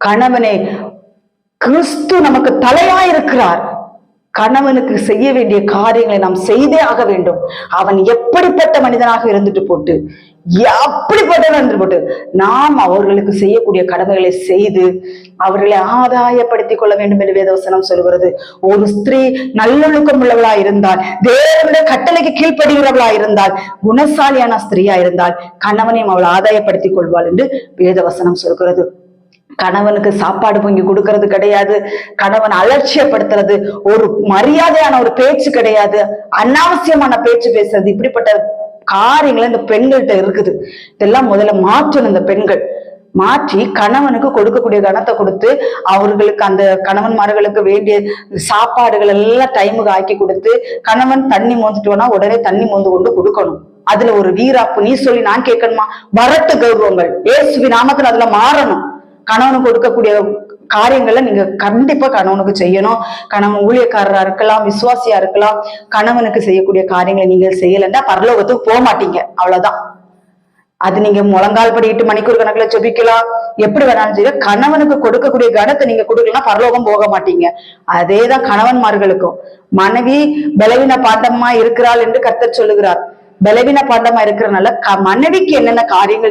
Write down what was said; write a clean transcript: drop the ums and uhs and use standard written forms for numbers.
கணவனே, கிறிஸ்து நமக்கு தலையாயிருக்கிறார். கணவனுக்கு செய்ய வேண்டிய காரியங்களை நாம் செய்தே ஆக வேண்டும். அவன் எப்படிப்பட்ட மனிதனாக இருந்துட்டு போட்டு, அப்படிப்பட்டவன் இருந்துட்டு போட்டு, நாம் அவர்களுக்கு செய்யக்கூடிய கடமைகளை செய்து அவர்களை ஆதாயப்படுத்திக் கொள்ள வேண்டும் என்று வேதவசனம் சொல்கிறது. ஒரு ஸ்திரீ நல்லொழுக்கம் உள்ளவளா இருந்தால், தேவனுடைய கட்டளைக்கு கீழ்ப்படுகிறவளா இருந்தால், குணசாலியான ஸ்திரீயா இருந்தால், கணவனையும் அவள் ஆதாயப்படுத்திக் கொள்வாள் என்று வேதவசனம் சொல்கிறது. கணவனுக்கு சாப்பாடு பொங்கி கொடுக்கறது கிடையாது, கணவன் அலட்சியப்படுத்துறது, ஒரு மரியாதையான ஒரு பேச்சு கிடையாது, அனாவசியமான பேச்சு பேசுறது, இப்படிப்பட்ட காரியங்கள் இந்த பெண்கள்கிட்ட இருக்குது. இதெல்லாம் முதல்ல மாற்றணும். இந்த பெண்கள் மாற்றி கணவனுக்கு கொடுக்கக்கூடிய கணத்தை கொடுத்து, அவர்களுக்கு அந்த கணவன்மார்களுக்கு வேண்டிய சாப்பாடுகள் எல்லாம் டைமுக்கு ஆக்கி கொடுத்து, கணவன் தண்ணி மோந்துட்டோம்னா உடனே தண்ணி மோந்து கொண்டு கொடுக்கணும். அதுல ஒரு வீராப்பு நீ சொல்லி நான் கேட்கணுமா? வரட்டு கௌரவங்கள் இயேசுவின் நாமத்துல அதுல மாறணும். கணவனுக்கு கொடுக்கக்கூடிய காரியங்களை நீங்க கண்டிப்பா கணவனுக்கு செய்யணும். கணவன் ஊழியக்காரரா இருக்கலாம், விசுவாசியா இருக்கலாம், கணவனுக்கு செய்யக்கூடிய காரியங்களை நீங்கள் செய்யலைன்னா பரலோகத்துக்கு போக மாட்டீங்க. அவ்வளவுதான். அது நீங்க முழங்கால் படி 8 மணிக்கூர் கணக்குல ஜெபிக்கலாம், எப்படி வேணாலும் செய்ய. கணவனுக்கு கொடுக்கக்கூடிய கணத்தை நீங்க கொடுக்கலாம், பரலோகம் போக மாட்டீங்க. அதேதான் கணவன்மார்களுக்கும். மனைவி பலவீன பாண்டமா இருக்கிறாள் என்று கர்த்தர் சொல்லுகிறார். பலவீன பாண்டமா இருக்கிறனால மனைவிக்கு என்னென்ன காரியங்கள்